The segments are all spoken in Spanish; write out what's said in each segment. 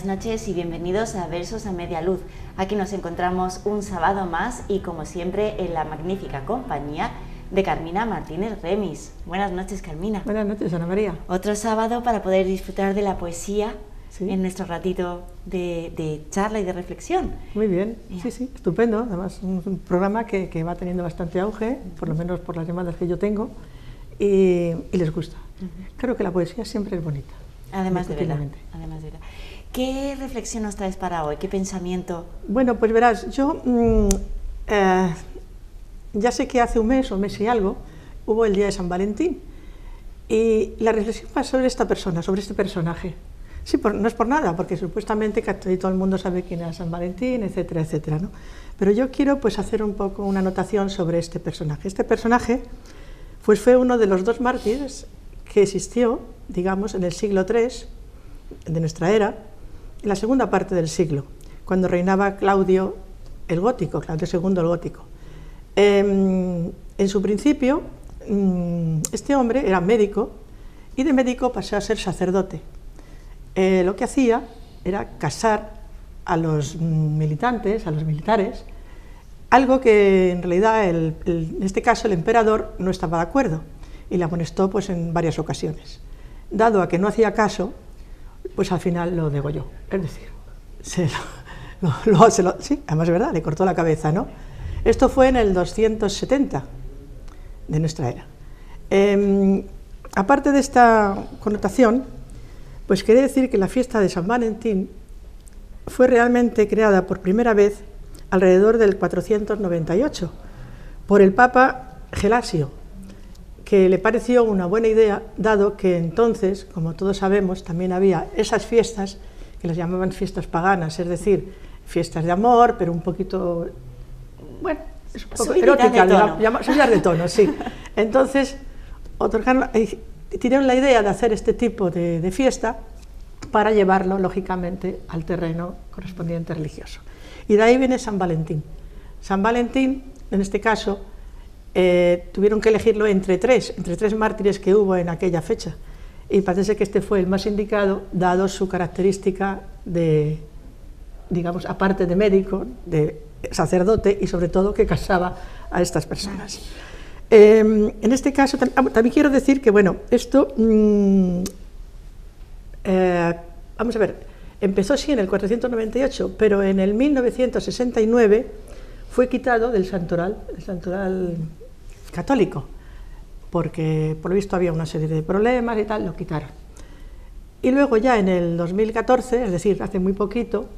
buenas noches y bienvenidos a Versos a Media Luz. Aquí nos encontramos un sábado más y como siempre en la magnífica compañía de Carmina Martínez Remis. Buenas noches, Carmina. Buenas noches, Ana María. Otro sábado para poder disfrutar de la poesía, ¿sí?, en nuestro ratito de charla y de reflexión. Muy bien, sí, estupendo. Además, un programa que va teniendo bastante auge, por lo menos por las llamadas que yo tengo, y les gusta. Creo que la poesía siempre es bonita. Además de verdad. ¿Qué reflexión nos traes para hoy? ¿Qué pensamiento? Bueno, pues verás, yo ya sé que hace un mes o mes y algo hubo el día de San Valentín y la reflexión va sobre esta persona, sobre este personaje. Sí, no es por nada, porque supuestamente todo el mundo sabe quién era San Valentín, etcétera, etcétera, ¿no? Pero yo quiero pues hacer un poco una anotación sobre este personaje. Este personaje pues fue uno de los dos mártires que existió, digamos, en el siglo III de nuestra era, en la segunda parte del siglo, cuando reinaba Claudio el Gótico, Claudio II el Gótico. En su principio, este hombre era médico y de médico pasó a ser sacerdote. Lo que hacía era casar a los militantes, a los militares, algo que en realidad en este caso el emperador no estaba de acuerdo y le amonestó pues en varias ocasiones. Dado a que no hacía caso, pues al final lo degolló, es decir, sí, además es verdad, le cortó la cabeza, ¿no? Esto fue en el 270 de nuestra era. Aparte de esta connotación, pues quería decir que la fiesta de San Valentín fue realmente creada por primera vez alrededor del 498 por el Papa Gelasio, que le pareció una buena idea, dado que entonces, como todos sabemos, también había esas fiestas que las llamaban fiestas paganas, es decir, fiestas de amor, pero un poquito, bueno, es un poco erótica, subidas de tono, sí. Entonces, tiraron la idea de hacer este tipo de fiesta para llevarlo, lógicamente, al terreno correspondiente religioso. Y de ahí viene San Valentín. San Valentín, en este caso, tuvieron que elegirlo entre tres mártires que hubo en aquella fecha. Y parece que este fue el más indicado, dado su característica de, digamos, aparte de médico, de sacerdote y sobre todo que casaba a estas personas. En este caso, también quiero decir que, bueno, esto, vamos a ver, empezó sí en el 498, pero en el 1969 fue quitado del santoral, el santoral católico, porque por lo visto había una serie de problemas y tal, lo quitaron. Y luego ya en el 2014, es decir, hace muy poquito,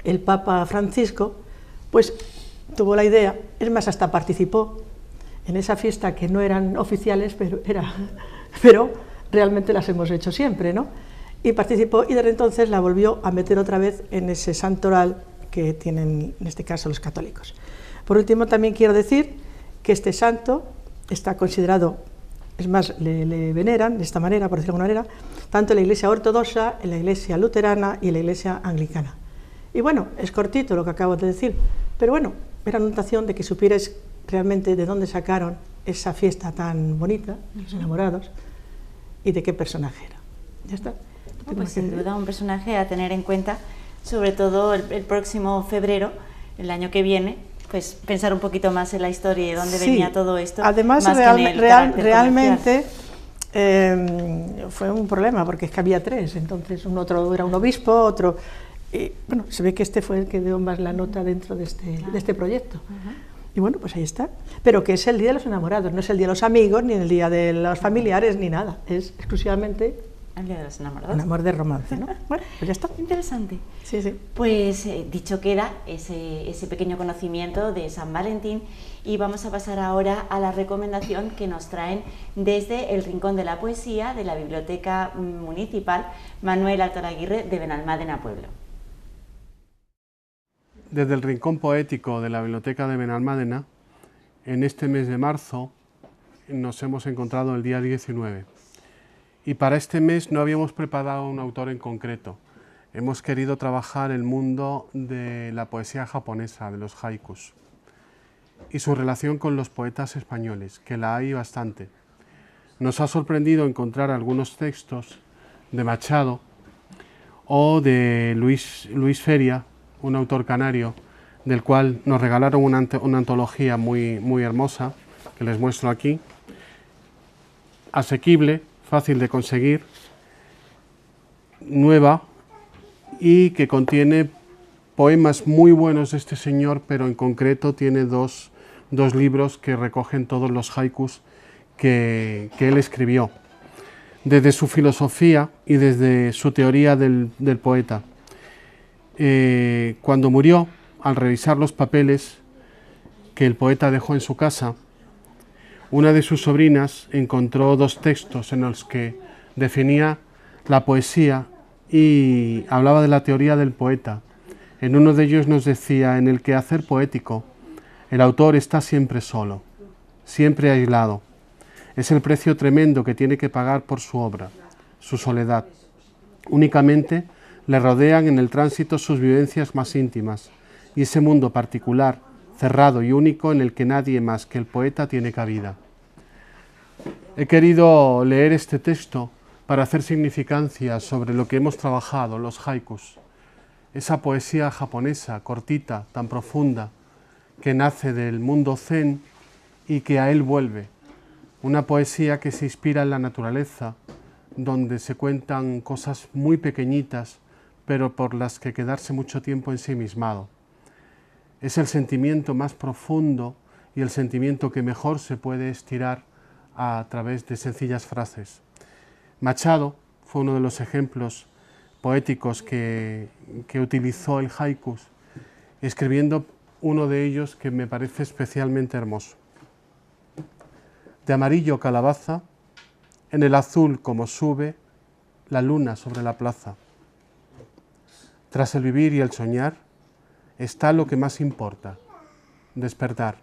el Papa Francisco, pues tuvo la idea, es más, hasta participó en esa fiesta que no eran oficiales, pero realmente las hemos hecho siempre, ¿no? Y participó y desde entonces la volvió a meter otra vez en ese santoral que tienen en este caso los católicos. Por último, también quiero decir que este santo está considerado, es más, le veneran de esta manera, por decirlo de alguna manera, tanto en la Iglesia ortodoxa, en la Iglesia luterana y en la Iglesia anglicana. Y bueno, es cortito lo que acabo de decir, pero bueno, era una notación de que supierais realmente de dónde sacaron esa fiesta tan bonita, los enamorados, y de qué personaje era. ¿Ya está? Pues sin duda un personaje a tener en cuenta, sobre todo el próximo febrero, el año que viene, pues pensar un poquito más en la historia y de dónde venía todo esto. Además, más realmente fue un problema, porque es que había tres, entonces otro era un obispo, otro... Y, bueno, se ve que este fue el que dio más la nota dentro de este proyecto. Y bueno, pues ahí está. Pero que es el Día de los Enamorados, no es el Día de los Amigos, ni el Día de los familiares, ni nada. Es exclusivamente el Día de los Enamorados. Un amor de romance, ¿no? Bueno, pues ya está. Interesante. Sí, sí. Pues dicho queda ese pequeño conocimiento de San Valentín y vamos a pasar ahora a la recomendación que nos traen desde el Rincón de la Poesía de la Biblioteca Municipal Manuel Altolaguirre de Benalmádena, Pueblo. Desde el Rincón Poético de la Biblioteca de Benalmádena, en este mes de marzo nos hemos encontrado el día 19. Y para este mes no habíamos preparado un autor en concreto. Hemos querido trabajar el mundo de la poesía japonesa, de los haikus, y su relación con los poetas españoles, que la hay bastante. Nos ha sorprendido encontrar algunos textos de Machado o de Luis Feria, un autor canario, del cual nos regalaron una antología muy hermosa, que les muestro aquí, asequible, fácil de conseguir, nueva, y que contiene poemas muy buenos de este señor, pero en concreto tiene dos libros que recogen todos los haikus que él escribió, desde su filosofía y desde su teoría del poeta. Cuando murió, al revisar los papeles que el poeta dejó en su casa, una de sus sobrinas encontró dos textos en los que definía la poesía y hablaba de la teoría del poeta. En uno de ellos nos decía: en el quehacer poético, el autor está siempre solo, siempre aislado. Es el precio tremendo que tiene que pagar por su obra, su soledad. Únicamente le rodean en el tránsito sus vivencias más íntimas y ese mundo particular, cerrado y único en el que nadie más que el poeta tiene cabida. He querido leer este texto para hacer significancia sobre lo que hemos trabajado, los haikus, esa poesía japonesa, cortita, tan profunda, que nace del mundo zen y que a él vuelve. Una poesía que se inspira en la naturaleza, donde se cuentan cosas muy pequeñitas, pero por las que quedarse mucho tiempo ensimismado. Es el sentimiento más profundo y el sentimiento que mejor se puede estirar a través de sencillas frases. Machado fue uno de los ejemplos poéticos que utilizó el haikus, escribiendo uno de ellos que me parece especialmente hermoso. De amarillo calabaza, en el azul como sube la luna sobre la plaza. Tras el vivir y el soñar está lo que más importa, despertar.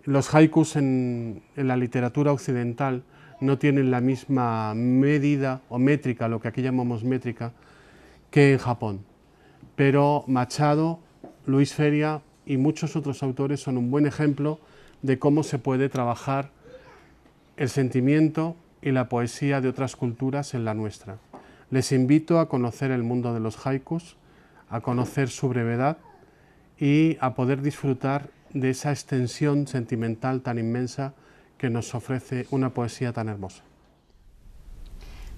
Los haikus en la literatura occidental no tienen la misma medida o métrica, lo que aquí llamamos métrica, que en Japón. Pero Machado, Luis Feria y muchos otros autores son un buen ejemplo de cómo se puede trabajar el sentimiento y la poesía de otras culturas en la nuestra. Les invito a conocer el mundo de los haikus, a conocer su brevedad y a poder disfrutar de esa extensión sentimental tan inmensa que nos ofrece una poesía tan hermosa.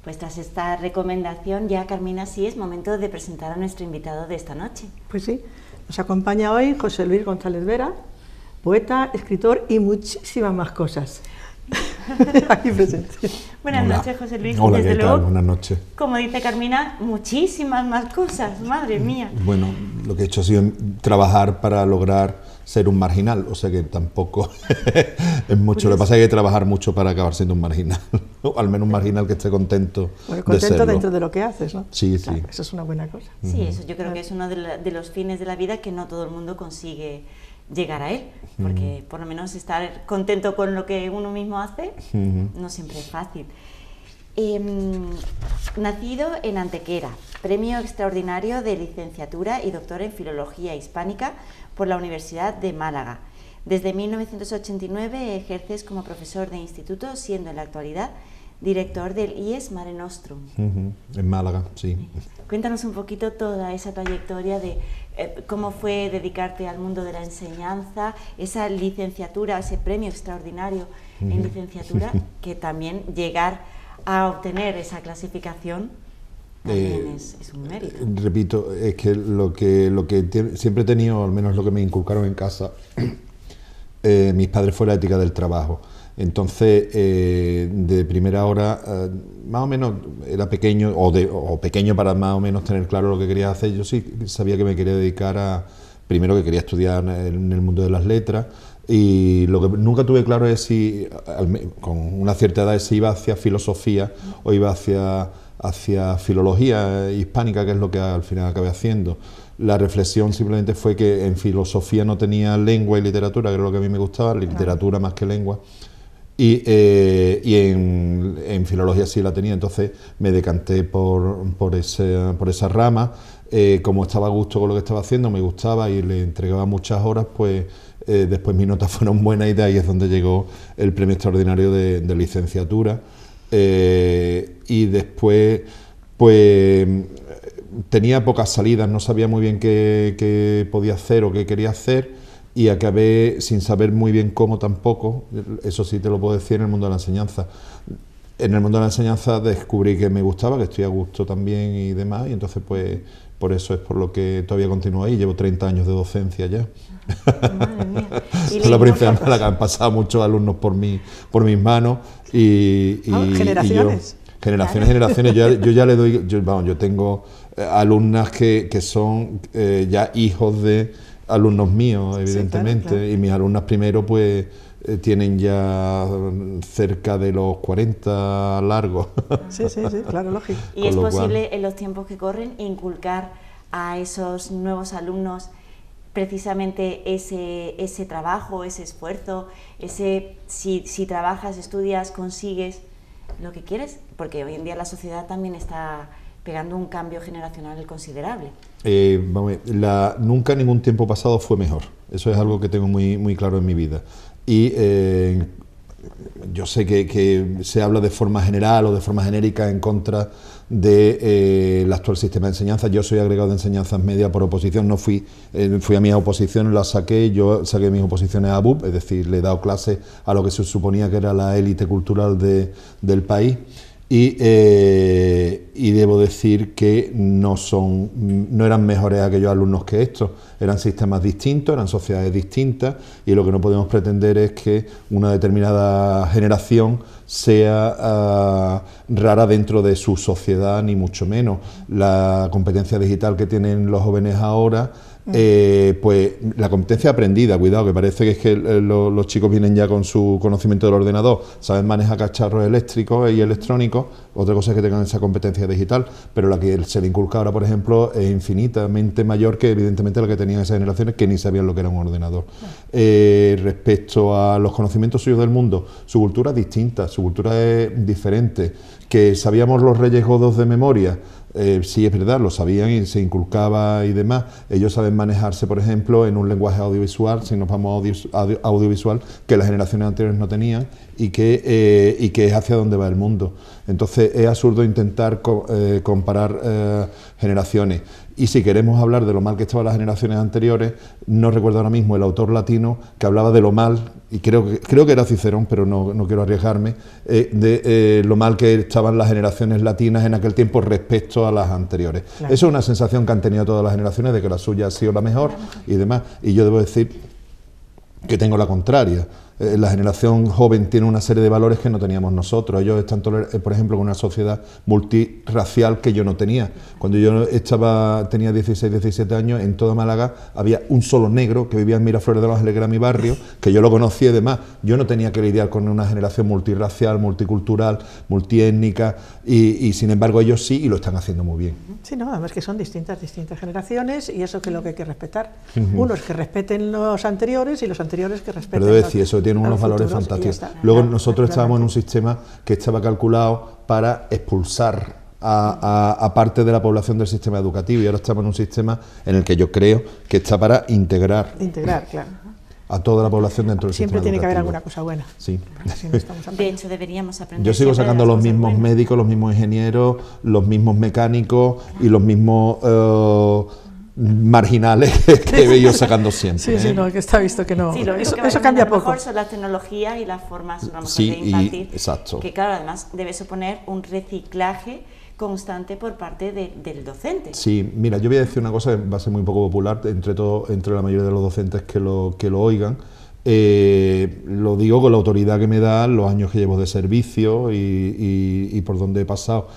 Pues tras esta recomendación ya, Carmina, sí es momento de presentar a nuestro invitado de esta noche. Pues sí, nos acompaña hoy José Luis González Vera, poeta, escritor y muchísimas más cosas. Aquí presente. Buenas noches, José Luis. Hola, desde ¿qué luego, tal? Buenas noches. Como dice Carmina, muchísimas más cosas, madre mía. Bueno, lo que he hecho ha sido trabajar para lograr ser un marginal, o sea que tampoco es mucho. Lo que pasa es que hay que trabajar mucho para acabar siendo un marginal, o al menos un marginal que esté contento, Bueno, de contento serlo. dentro de lo que haces, ¿no? Sí, Claro, sí. eso es una buena cosa. Sí, eso yo creo que es uno de los fines de la vida que no todo el mundo consigue llegar a él, porque por lo menos estar contento con lo que uno mismo hace no siempre es fácil. Nacido en Antequera, premio extraordinario de licenciatura y doctor en Filología Hispánica por la Universidad de Málaga. Desde 1989 ejerces como profesor de instituto, siendo en la actualidad director del IES Mare Nostrum. En Málaga, sí. Cuéntanos un poquito toda esa trayectoria de cómo fue dedicarte al mundo de la enseñanza, esa licenciatura, ese premio extraordinario en licenciatura, que también llegar a obtener esa clasificación también es un mérito. Repito, es que lo que siempre he tenido, al menos lo que me inculcaron en casa, mis padres, fue la ética del trabajo. Entonces, de primera hora, más o menos era pequeño, o pequeño para más o menos tener claro lo que quería hacer. Yo sí sabía que me quería dedicar primero que quería estudiar en el mundo de las letras, y lo que nunca tuve claro es si, con una cierta edad, si iba hacia filosofía o iba hacia filología hispánica, que es lo que al final acabé haciendo. La reflexión simplemente fue que en filosofía no tenía lengua y literatura, que era lo que a mí me gustaba, literatura más que lengua. Y en filología sí la tenía, entonces me decanté por esa rama. Como estaba a gusto con lo que estaba haciendo, me gustaba y le entregaba muchas horas, pues después mis notas fueron buenas y de ahí es donde llegó el premio extraordinario de licenciatura. Y después pues tenía pocas salidas, no sabía muy bien qué podía hacer o qué quería hacer, y acabé sin saber muy bien cómo tampoco, eso sí te lo puedo decir, en el mundo de la enseñanza. En el mundo de la enseñanza descubrí que me gustaba, que estoy a gusto también y demás, y entonces pues por eso es por lo que todavía continúo ahí. Llevo 30 años de docencia ya. Madre mía. Y Es la provincia de Málaga, han pasado muchos alumnos por mis manos y generaciones. Generaciones. Yo ya le doy, yo tengo alumnas que son ya hijos de alumnos míos, evidentemente, Sí, claro. y mis alumnas primero pues tienen ya cerca de los 40 largos. Sí, claro, lógico. ¿Y Con es lo cual- posible en los tiempos que corren inculcar a esos nuevos alumnos precisamente ese trabajo, ese esfuerzo, si trabajas, estudias, consigues lo que quieres? Porque hoy en día la sociedad también está pegando un cambio generacional considerable. Vamos a ver, nunca ningún tiempo pasado fue mejor. Eso es algo que tengo muy claro en mi vida. Y yo sé que se habla de forma general o de forma genérica en contra del actual sistema de enseñanza. Yo soy agregado de enseñanzas medias por oposición, no fui a mis oposiciones, las saqué, yo saqué mis oposiciones a BUP, es decir, le he dado clases a lo que se suponía que era la élite cultural del país. Y debo decir que no eran mejores aquellos alumnos que estos, eran sistemas distintos, eran sociedades distintas, y lo que no podemos pretender es que una determinada generación sea rara dentro de su sociedad, ni mucho menos. La competencia digital que tienen los jóvenes ahora, pues la competencia aprendida, cuidado, que parece que es que los chicos vienen ya con su conocimiento del ordenador, saben manejar cacharros eléctricos y electrónicos, otra cosa es que tengan esa competencia digital, pero la que se le inculca ahora, por ejemplo, es infinitamente mayor que evidentemente la que tenían esas generaciones que ni sabían lo que era un ordenador. Respecto a los conocimientos suyos del mundo, su cultura es distinta, su cultura es diferente, que sabíamos los reyes godos de memoria. Sí, es verdad, lo sabían y se inculcaba y demás. Ellos saben manejarse, por ejemplo, en un lenguaje audiovisual, si nos vamos a audiovisual, que las generaciones anteriores no tenían y que es hacia donde va el mundo. Entonces es absurdo intentar comparar generaciones. Y si queremos hablar de lo mal que estaban las generaciones anteriores, no recuerdo ahora mismo el autor latino que hablaba de lo mal, y creo que era Cicerón, pero no quiero arriesgarme, de lo mal que estaban las generaciones latinas en aquel tiempo respecto a las anteriores. Claro. Eso es una sensación que han tenido todas las generaciones de que la suya ha sido la mejor y demás. Y yo debo decir que tengo la contraria. La generación joven tiene una serie de valores que no teníamos nosotros. Ellos están, por ejemplo, con una sociedad multirracial que yo no tenía. Cuando yo tenía 16, 17 años, en toda Málaga había un solo negro que vivía en Miraflores de los Ángeles, que era mi barrio, que yo lo conocía y demás. Yo no tenía que lidiar con una generación multirracial, multicultural, multiétnica, y sin embargo ellos sí, y lo están haciendo muy bien. Sí, no, además que son distintas generaciones, y eso que es lo que hay que respetar. Unos que respeten los anteriores y los anteriores que respeten Pero debo decir, eso tiene unos valores futuros, fantásticos. y ya está. Luego Claro, nosotros estábamos en un naturalmente. sistema que estaba calculado para expulsar a parte de la población del sistema educativo, y ahora estamos en un sistema en el que yo creo que está para integrar Integrar, claro. a toda la población dentro del Siempre sistema tiene que haber educativo. alguna cosa buena. Sí. Si no estamos De hablando. hecho, deberíamos aprender. Yo sigo siempre de sacando las los cosas mismos buenas. médicos, los mismos ingenieros, los mismos mecánicos y los mismos marginales que he ido sacando siempre. Sí, sí, no, que está visto que no. Sí, lo único eso que va eso cambiando cambia a lo poco. mejor son las tecnologías y las formas a lo mejor Sí, de impartir, exacto. que claro, además debe suponer un reciclaje constante por parte del docente. Sí, mira, yo voy a decir una cosa que va a ser muy poco popular entre la mayoría de los docentes que lo oigan. Lo digo con la autoridad que me dan los años que llevo de servicio y por donde he pasado.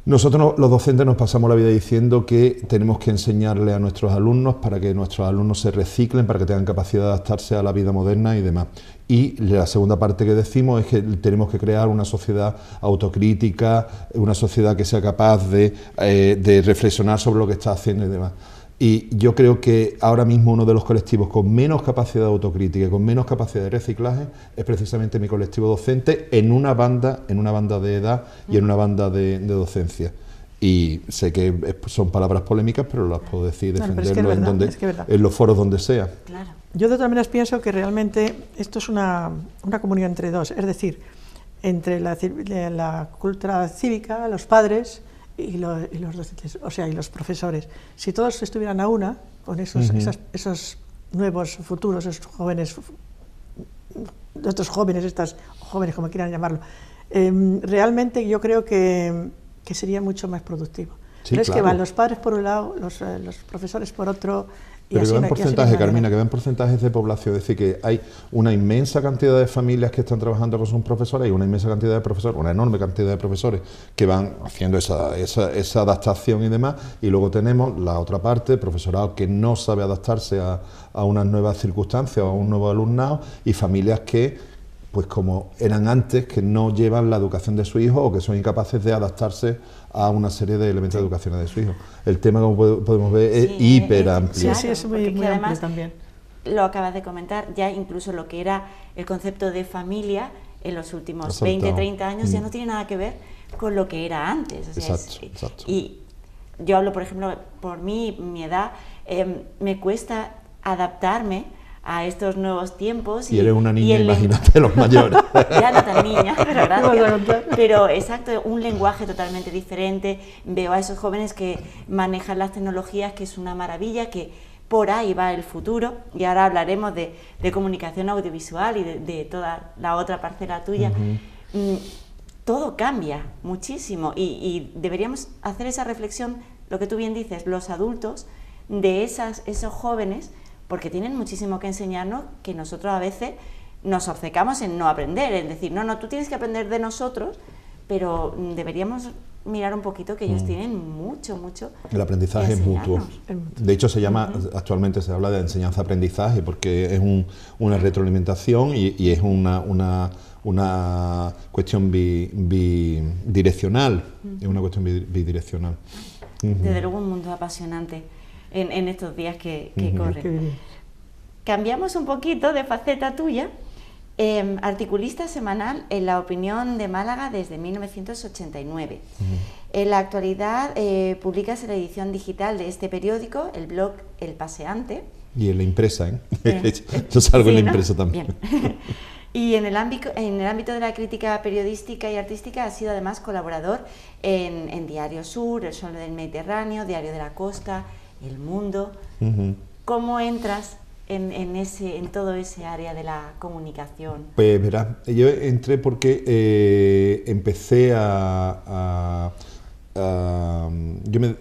Nosotros los docentes nos pasamos la vida diciendo que tenemos que enseñarle a nuestros alumnos para que nuestros alumnos se reciclen, para que tengan capacidad de adaptarse a la vida moderna y demás. Y la segunda parte que decimos es que tenemos que crear una sociedad autocrítica, una sociedad que sea capaz de reflexionar sobre lo que está haciendo y demás. Y yo creo que ahora mismo uno de los colectivos con menos capacidad de autocrítica y con menos capacidad de reciclaje es precisamente mi colectivo docente en una banda de edad y en una banda de docencia. Y sé que son palabras polémicas, pero las puedo decir, No, pero es que es defenderlo verdad, es que es verdad. en los foros donde sea. Claro. Yo de todas maneras pienso que realmente esto es una comunión entre dos, es decir, entre la cultura cívica, los padres y los docentes, o sea, y los profesores. Si todos estuvieran a una, con esos nuevos futuros, esos jóvenes, otros jóvenes, estas jóvenes, como quieran llamarlo, realmente yo creo que sería mucho más productivo. Sí, pero es claro. que van los padres por un lado, los profesores por otro. Pero que ven porcentajes, Carmina, que ven porcentajes de población, es decir, que hay una inmensa cantidad de familias que están trabajando con sus profesores y una inmensa cantidad de profesores, una enorme cantidad de profesores que van haciendo esa adaptación y demás, y luego tenemos la otra parte, profesorado que no sabe adaptarse a unas nuevas circunstancias o a un nuevo alumnado, y familias que, pues como eran antes, que no llevan la educación de su hijo o que son incapaces de adaptarse a una serie de elementos de educación de su hijo. El tema, como podemos ver, es hiper amplio. Sí, es muy amplio además, también. Lo acabas de comentar, ya incluso lo que era el concepto de familia en los últimos 20, 30 años ya no tiene nada que ver con lo que era antes. O sea, Exacto. Y yo hablo, por ejemplo, por mí, mi edad, me cuesta adaptarme a estos nuevos tiempos. Y eres una niña, imagínate, los mayores. Ya no tan niña, pero gracias. Pero exacto, un lenguaje totalmente diferente. Veo a esos jóvenes que manejan las tecnologías, que es una maravilla, que por ahí va el futuro. Y ahora hablaremos de comunicación audiovisual y de toda la otra parcela tuya. Todo cambia muchísimo y deberíamos hacer esa reflexión, lo que tú bien dices, los adultos, de esos jóvenes, porque tienen muchísimo que enseñarnos, que nosotros a veces nos obcecamos en no aprender, en decir, no, tú tienes que aprender de nosotros, pero deberíamos mirar un poquito que ellos tienen mucho El aprendizaje es mutuo. De hecho, se llama, actualmente se habla de enseñanza-aprendizaje, porque es una retroalimentación y es una cuestión bidireccional. Es una cuestión bidireccional. Desde luego un mundo apasionante en estos días que corren. Cambiamos un poquito de faceta tuya. Articulista semanal en La Opinión de Málaga desde 1989. En la actualidad publicas en la edición digital de este periódico, el blog El Paseante. Y en la impresa, Yo salgo en la impresa también. Bien. Y en el ámbito de la crítica periodística y artística has sido además colaborador en Diario Sur, El Sol del Mediterráneo, Diario de la Costa, El Mundo. ¿Cómo entras en todo ese área de la comunicación? Pues verás, yo entré porque empecé yo me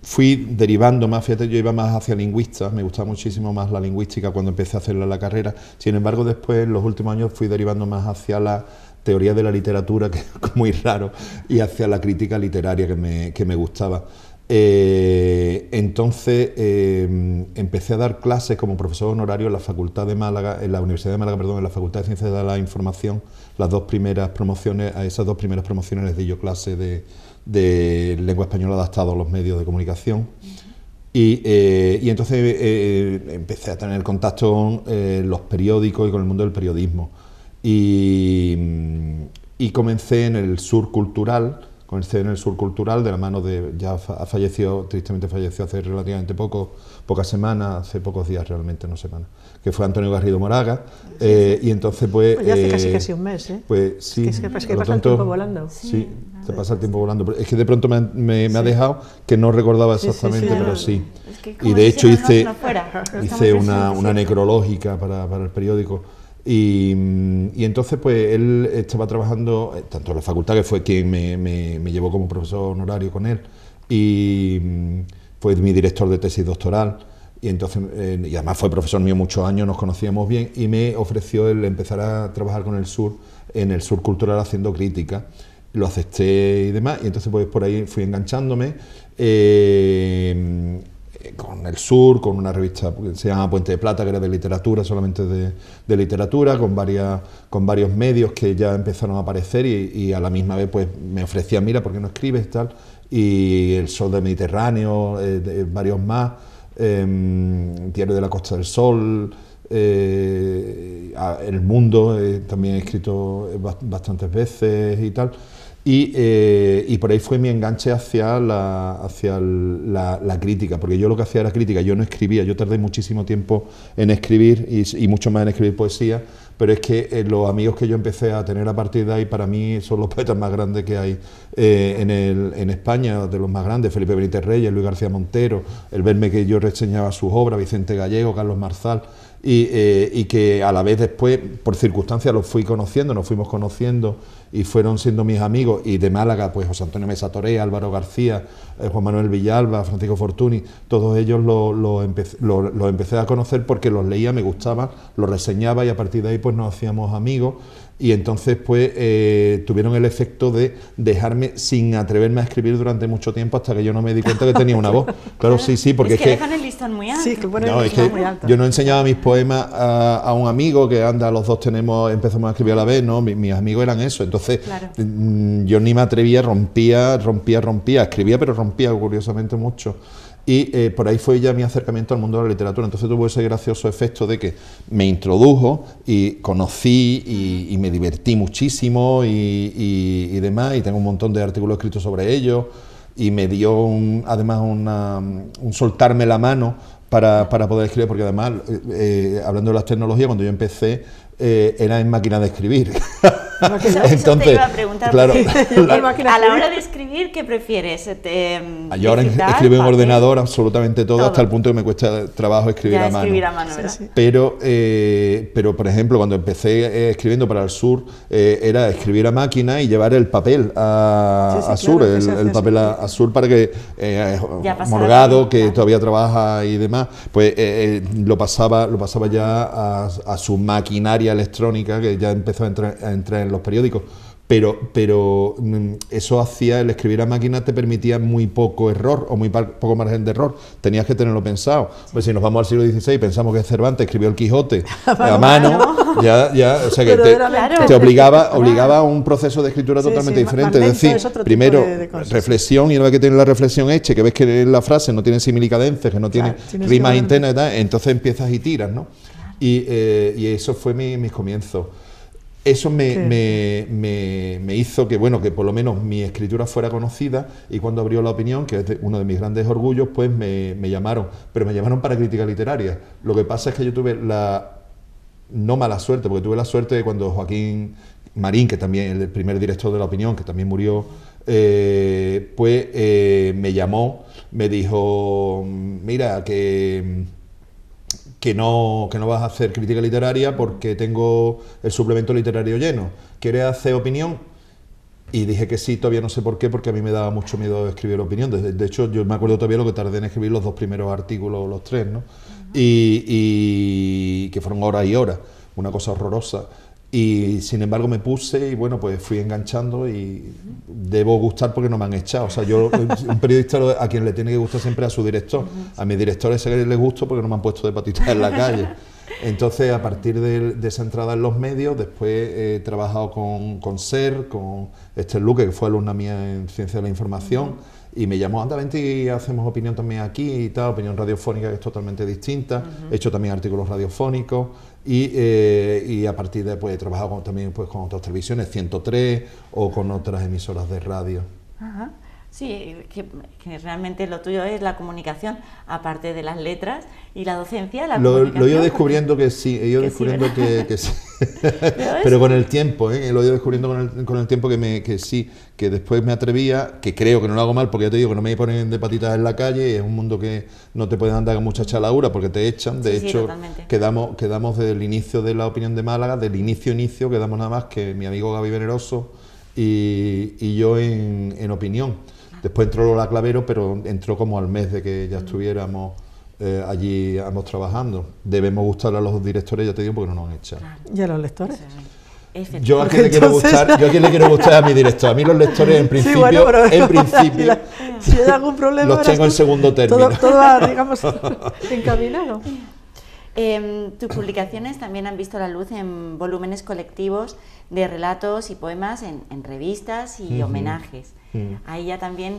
fui derivando más, fíjate, yo iba más hacia lingüista, me gustaba muchísimo más la lingüística cuando empecé a hacerla la carrera. Sin embargo, después, en los últimos años, fui derivando más hacia la teoría de la literatura, que es muy raro, y hacia la crítica literaria, que me gustaba. Entonces empecé a dar clases como profesor honorario en la Facultad de Málaga, en la Universidad de Málaga, perdón, en la Facultad de Ciencias de la Información. A esas dos primeras promociones les di yo clase de lengua española adaptado a los medios de comunicación. Y entonces empecé a tener contacto con los periódicos y con el mundo del periodismo. Y comencé en el Sur Cultural. Comencé en el Sur Cultural de la mano de, ya tristemente falleció hace relativamente pocas semanas, hace pocos días realmente, no semanas, que fue Antonio Garrido Moraga, y entonces pues ya hace casi un mes, pues sí, es que pasa el tiempo volando. Sí, se pasa el tiempo volando, pero es que de pronto me ha dejado que no recordaba exactamente, pero sí. Es que y de hecho hice una necrológica para el periódico. Y entonces pues él estaba trabajando tanto en la facultad, que fue quien me llevó como profesor honorario con él, y fue mi director de tesis doctoral, y entonces y además fue profesor mío muchos años, nos conocíamos bien, y me ofreció el empezar a trabajar con el Sur, en el Sur Cultural, haciendo crítica. Lo acepté y demás, y entonces pues por ahí fui enganchándome con el Sur, con una revista que se llama Puente de Plata, que era de literatura, solamente de literatura, con varios medios que ya empezaron a aparecer, y a la misma vez pues me ofrecían, mira, ¿por qué no escribes? Tal, y El Sol del Mediterráneo, varios más, Diario de la Costa del Sol, El Mundo, también he escrito bastantes veces y tal. Y por ahí fue mi enganche hacia la crítica, porque yo lo que hacía era crítica, yo no escribía, yo tardé muchísimo tiempo en escribir y mucho más en escribir poesía, pero es que los amigos que yo empecé a tener a partir de ahí, para mí son los poetas más grandes que hay en España, de los más grandes, Felipe Benítez Reyes, Luis García Montero, el verme que yo reseñaba sus obras, Vicente Gallego, Carlos Marzal, y que a la vez después, por circunstancias, los fui conociendo, nos fuimos conociendo y fueron siendo mis amigos, y de Málaga, pues José Antonio Mesa Torea, Álvaro García, Juan Manuel Villalba, Francisco Fortuny, todos ellos los empecé a conocer porque los leía, me gustaban, los reseñaba y a partir de ahí pues nos hacíamos amigos. Y entonces pues tuvieron el efecto de dejarme sin atreverme a escribir durante mucho tiempo hasta que yo no me di cuenta que tenía una voz. Claro, sí, porque es que dejan el listón muy alto. Sí, que ponen no, el es listón que muy alto. yo no enseñaba mis poemas a un amigo que anda, los dos empezamos a escribir a la vez, ¿no? Mis amigos eran eso, entonces Claro. Yo ni me atrevía, rompía, escribía pero rompía curiosamente mucho. Y por ahí fue ya mi acercamiento al mundo de la literatura. Entonces tuvo ese gracioso efecto de que me introdujo y conocí y me divertí muchísimo y demás, y tengo un montón de artículos escritos sobre ello, y me dio además un soltarme la mano para poder escribir, porque además, hablando de las tecnologías, cuando yo empecé, era en máquina de escribir. Eso te iba a preguntar, claro, a la hora de escribir, ¿qué prefieres? yo ahora digital, escribo en papel? ordenador absolutamente todo, hasta el punto que me cuesta trabajo escribir Ya, a mano. escribir a mano, ¿verdad? Sí. Pero por ejemplo, cuando empecé escribiendo para el Sur, era escribir a máquina y llevar el papel a Sí, Sur, claro, que se hace el papel así. a Sur, para que Ya pasara Morgado, bien, que claro. todavía trabaja y demás, pues lo pasaba ya a su maquinaria electrónica, que ya empezó a entrar en los periódicos. Pero eso hacía, el escribir a máquina te permitía muy poco error o muy poco margen de error, tenías que tenerlo pensado. Pues si nos vamos al siglo XVI, pensamos que Cervantes escribió el Quijote a mano, ya, o sea que Verdaderamente. te obligaba a un proceso de escritura Sí, totalmente sí, diferente. más Es lento, decir, es otro tipo primero de cosas. reflexión, y una vez que tienes la reflexión hecha, que ves que la frase no tiene similicadencias, que no tiene Claro, tienes rimas que- internas y tal, entonces empiezas y tiras, ¿no? Y eso fue mis comienzos. Eso me hizo que, bueno, que por lo menos mi escritura fuera conocida, y cuando abrió La Opinión, que es uno de mis grandes orgullos, pues me llamaron, pero me llamaron para crítica literaria. Lo que pasa es que yo tuve no mala suerte, porque tuve la suerte de cuando Joaquín Marín, que también el primer director de La Opinión, que también murió, me llamó, me dijo, mira, que no vas a hacer crítica literaria porque tengo el suplemento literario lleno. ¿Quieres hacer opinión? Y dije que sí, todavía no sé por qué, porque a mí me daba mucho miedo escribir opinión. De hecho, yo me acuerdo todavía lo que tardé en escribir los 2 primeros artículos, los 3, ¿no? Y que fueron horas y horas, una cosa horrorosa. Y sin embargo me puse y bueno, pues fui enganchando, y debo gustar porque no me han echado. O sea, un periodista a quien le tiene que gustar siempre a su director. A mis directores sé que les gusto porque no me han puesto de patitas en la calle. Entonces, a partir de esa entrada en los medios, después he trabajado con SER, con Esther Luque, que fue alumna mía en Ciencia de la Información, y me llamó, anda, vente y hacemos opinión también aquí y tal, opinión radiofónica, que es totalmente distinta. He hecho también artículos radiofónicos, y a partir de pues he trabajado también pues, con otras televisiones, 103, o con otras emisoras de radio. Ajá. Sí, que realmente lo tuyo es la comunicación, aparte de las letras y la docencia, la Lo comunicación. he ido descubriendo que sí, he ido Que sí, descubriendo ¿verdad? que sí. Pero Pero con el tiempo, lo he ido descubriendo con el tiempo que sí, que después me atrevía, que creo que no lo hago mal, porque ya te digo que no me ponen de patitas en la calle, es un mundo que no te pueden andar con mucha chalaura porque te echan. De Sí, hecho, totalmente. quedamos desde el inicio de La Opinión de Málaga, del inicio, quedamos nada más que mi amigo Gaby Veneroso y yo en Opinión. Después entró Lola Clavero, pero entró como al mes de que ya estuviéramos allí ambos trabajando. Debemos gustar a los directores, ya te digo, porque no nos han echado. Y a los lectores. Efectivamente. Yo a quién le quiero gustar, a mi director. A mí los lectores en principio, Sí, bueno, pero si hay algún problema, los tengo en verás tú, segundo término. todo va, digamos, encaminado. Tus publicaciones también han visto la luz en volúmenes colectivos de relatos y poemas en revistas y homenajes. Ahí ya también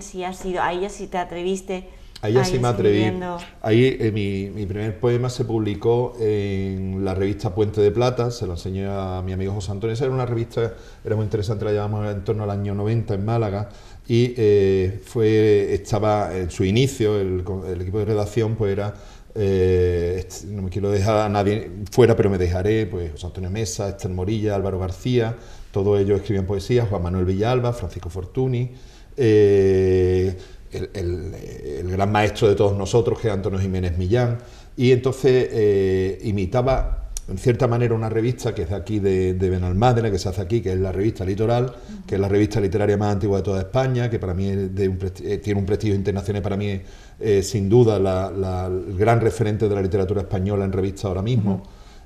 ahí ya sí te atreviste Ahí ya sí me atreví. escribiendo. Ahí mi primer poema se publicó en la revista Puente de Plata, se lo enseñé a mi amigo José Antonio. Esa era una revista, era muy interesante, la llevamos en torno al año 90 en Málaga, y estaba en su inicio, el equipo de redacción pues era, no me quiero dejar a nadie fuera, pero me dejaré, pues José Antonio Mesa, Esther Morilla, Álvaro García, todos ellos escribían poesía, Juan Manuel Villalba, Francisco Fortuny, el gran maestro de todos nosotros, que es Antonio Jiménez Millán, y entonces imitaba en cierta manera una revista que es de aquí de Benalmádena, que se hace aquí, que es la revista Litoral, que es la revista literaria más antigua de toda España, que para mí tiene un prestigio internacional, para mí es sin duda el gran referente de la literatura española en revista ahora mismo.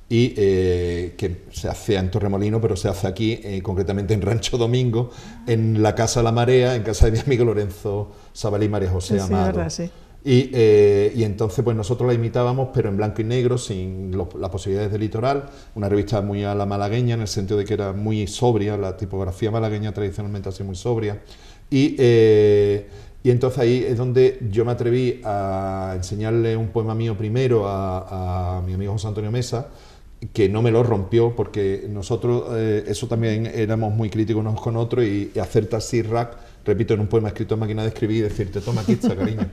Y que se hace en Torremolinos, pero se hace aquí, concretamente en Rancho Domingo, en la Casa La Marea, en casa de mi amigo Lorenzo Sabalí y María José Amado. Verdad, sí. Y entonces pues nosotros la imitábamos, pero en blanco y negro, sin las posibilidades de Litoral, una revista muy a la malagueña, en el sentido de que era muy sobria, la tipografía malagueña tradicionalmente ha sido muy sobria, y entonces ahí es donde yo me atreví a enseñarle un poema mío primero a mi amigo José Antonio Mesa, que no me lo rompió, porque nosotros eso también éramos muy críticos unos con otros, y hacer taxi rack, repito, en un poema escrito en máquina de escribir, y decirte, toma aquí está, cariño.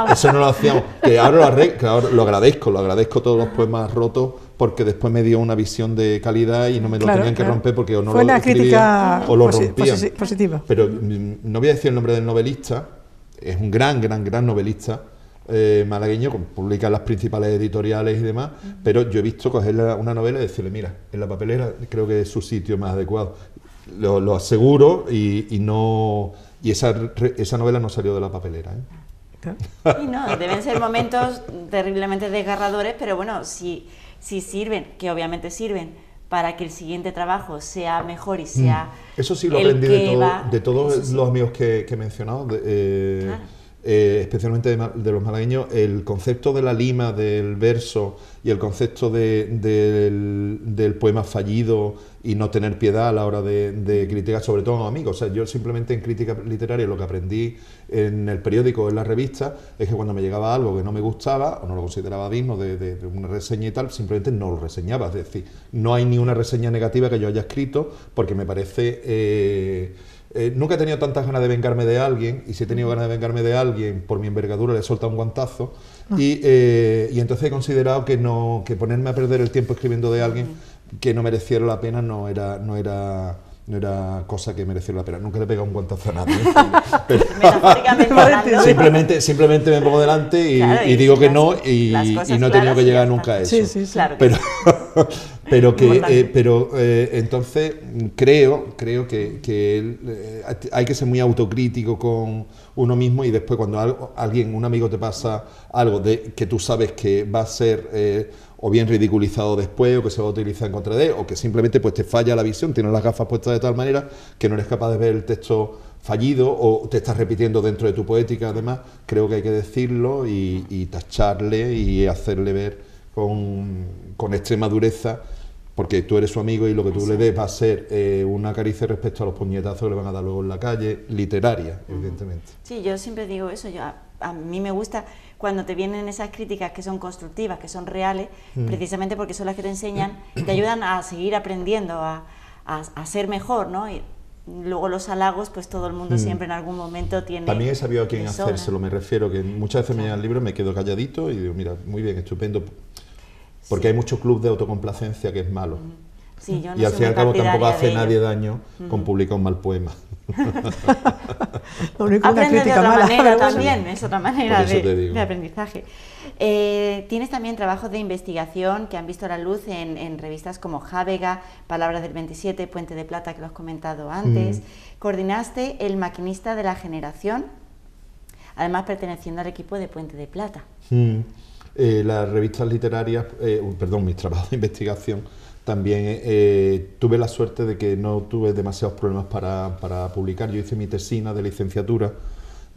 Eso no lo hacíamos, que ahora lo agradezco todos los poemas rotos, porque después me dio una visión de calidad y no me lo tenían que romper, porque o no fue lo una escribían crítica o lo rompían. positiva. Pero no voy a decir el nombre del novelista, es un gran novelista, malagueño, publica en las principales editoriales y demás, pero yo he visto coger una novela y decirle, mira, en la papelera creo que es su sitio más adecuado. Lo aseguro, y esa novela no salió de la papelera, ¿eh? Y no, deben ser momentos terriblemente desgarradores, pero bueno, si sirven, que obviamente sirven, para que el siguiente trabajo sea mejor y sea eso sí lo el aprendí que de todos sí. los amigos que he mencionado, Claro. Especialmente de los malagueños, el concepto de la lima, del verso, y el concepto del poema fallido y no tener piedad a la hora de criticar, sobre todo a los amigos. O sea, yo simplemente en crítica literaria lo que aprendí en el periódico o en la revista es que cuando me llegaba algo que no me gustaba o no lo consideraba digno de una reseña y tal, simplemente no lo reseñaba. Es decir, no hay ni una reseña negativa que yo haya escrito, porque me parece... nunca he tenido tantas ganas de vengarme de alguien, y si he tenido ganas de vengarme de alguien por mi envergadura le he soltado un guantazo, y entonces he considerado que ponerme a perder el tiempo escribiendo de alguien que no mereciera la pena no era cosa que mereciera la pena. Nunca le he pegado un guantazo a nadie, pero Metafóricamente hablando. simplemente me pongo delante y, Claro, y digo que no, las y cosas no he tenido claras que y llegar ya nunca a está. eso. Sí. Claro que Pero, Importante. entonces creo que hay que ser muy autocrítico con uno mismo, y después cuando un amigo te pasa algo que tú sabes que va a ser o bien ridiculizado después, o que se va a utilizar en contra de él, o que simplemente pues te falla la visión, tienes las gafas puestas de tal manera que no eres capaz de ver el texto fallido, o te estás repitiendo dentro de tu poética. Además, creo que hay que decirlo y tacharle y hacerle ver con extrema dureza, porque tú eres su amigo, y lo que tú le des va a ser una caricia respecto a los puñetazos que le van a dar luego en la calle, literaria, evidentemente. Sí, yo siempre digo eso, a mí me gusta cuando te vienen esas críticas que son constructivas, que son reales, precisamente porque son las que te enseñan, te ayudan a seguir aprendiendo, a ser mejor, ¿no? Y luego los halagos, pues todo el mundo siempre en algún momento tiene... También he sabido a quién de sobra. hacérselo, me refiero, que muchas veces me llegan libros, me quedo calladito y digo, mira, muy bien, estupendo, porque hay mucho club de autocomplacencia que es malo. Sí, yo no Y al soy fin y al muy cabo tampoco partidaria hace de nadie ello. daño con publicar un mal poema. Lo único, una Aprendes de crítica otra mala. manera Pero bueno. también, es otra manera Por eso te digo. de aprendizaje. Tienes también trabajos de investigación que han visto la luz en revistas como Jávega, Palabras del 27, Puente de Plata, que lo has comentado antes. Coordinaste El Maquinista de la Generación, además perteneciendo al equipo de Puente de Plata. Las revistas literarias, mis trabajos de investigación, también tuve la suerte de que no tuve demasiados problemas para publicar. Yo hice mi tesina de licenciatura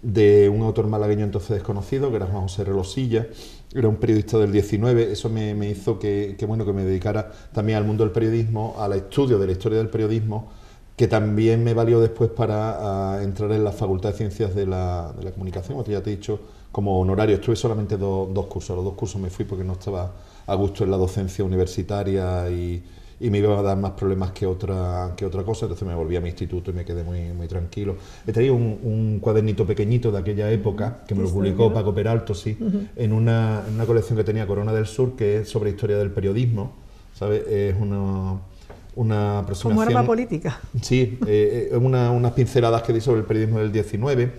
de un autor malagueño entonces desconocido, que era Juan José Relosilla, era un periodista del 19, eso me hizo que me dedicara también al mundo del periodismo, al estudio de la historia del periodismo, que también me valió después para entrar en la Facultad de Ciencias de la Comunicación. Ya te he dicho como honorario. Estuve solamente dos cursos, a los 2 cursos me fui porque no estaba a gusto en la docencia universitaria y me iba a dar más problemas que otra cosa, entonces me volví a mi instituto y me quedé muy tranquilo. He traído un cuadernito pequeñito de aquella época, que me lo publicó Paco Peralto, sí, en una colección que tenía Corona del Sur, que es sobre historia del periodismo, ¿sabes? Es una aproximación... Como arma política. Sí, unas pinceladas que di sobre el periodismo del 19,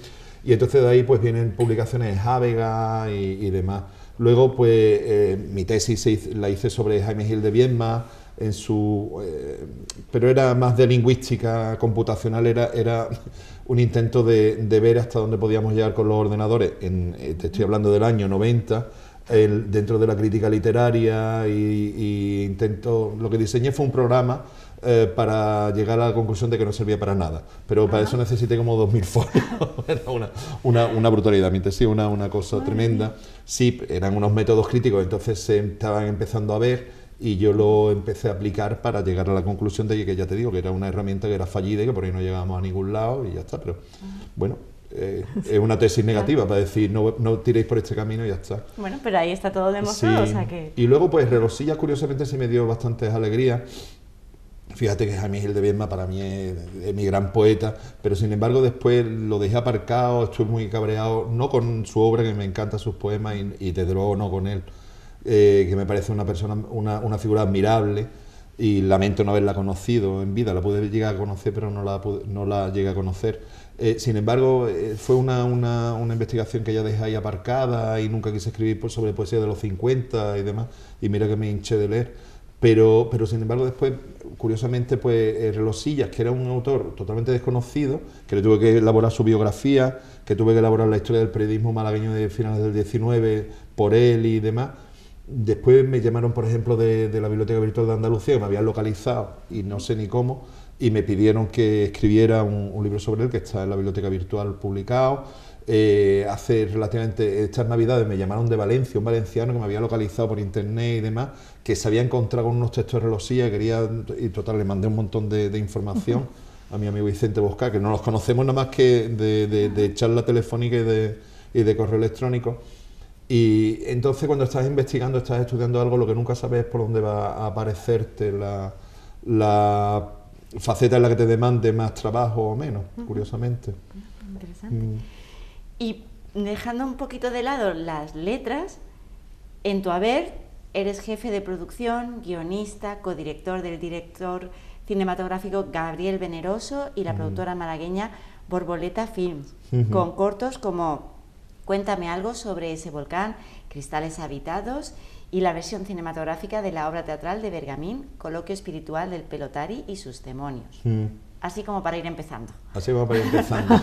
y entonces de ahí pues vienen publicaciones de Jávega y demás. Luego pues mi tesis la hice sobre Jaime Gil de Viedma, pero era más de lingüística computacional, era un intento de ver hasta dónde podíamos llegar con los ordenadores, te estoy hablando del año 90, dentro de la crítica literaria, y lo que diseñé fue un programa para llegar a la conclusión de que no servía para nada, pero para eso necesité como 2000 folios. Era una brutalidad, mientras sí, una cosa tremenda. Sí, eran unos métodos críticos, entonces se estaban empezando a ver, y yo lo empecé a aplicar para llegar a la conclusión de que, ya te digo, que era una herramienta que era fallida y que por ahí no llegábamos a ningún lado y ya está, pero bueno, es una tesis negativa para decir no tiréis por este camino y ya está. Bueno, pero ahí está todo demostrado, Sí. o sea que... Y luego pues Relosillas curiosamente sí me dio bastantes alegrías. Fíjate que Jaime Gil de Viedma para mí es mi gran poeta, pero sin embargo después lo dejé aparcado, estuve muy cabreado, no con su obra, que me encantan sus poemas, y desde luego no con él, que me parece una persona, una figura admirable, y lamento no haberla conocido en vida. La pude llegar a conocer, pero no la llegué a conocer. Sin embargo, fue una investigación que ya dejé ahí aparcada, y nunca quise escribir sobre poesía de los 50 y demás, y mira que me hinché de leer. Pero sin embargo después, curiosamente, pues Relosillas, que era un autor totalmente desconocido, que le tuve que elaborar su biografía, que tuve que elaborar la historia del periodismo malagueño de finales del 19 por él y demás. Después me llamaron, por ejemplo, de la Biblioteca Virtual de Andalucía, que me habían localizado y no sé ni cómo, y me pidieron que escribiera un libro sobre él, que está en la Biblioteca Virtual publicado. Hace relativamente estas navidades me llamaron de Valencia, un valenciano que me había localizado por internet y demás, que se había encontrado con unos textos de Relosillas, y total, le mandé un montón de información a mi amigo Vicente Bosca, que no los conocemos nada más que de charla telefónica y de correo electrónico. Y entonces, cuando estás investigando, estás estudiando algo, lo que nunca sabes es por dónde va a aparecerte la faceta en la que te demande más trabajo o menos, curiosamente. Interesante. Y dejando un poquito de lado las letras, en tu haber eres jefe de producción, guionista, codirector del director cinematográfico Gabriel Veneroso y la productora malagueña Borboleta Films, con cortos como Cuéntame algo sobre ese volcán, Cristales habitados, y la versión cinematográfica de la obra teatral de Bergamín, Coloquio espiritual del Pelotari y sus demonios. Así como para ir empezando. Así como para ir empezando.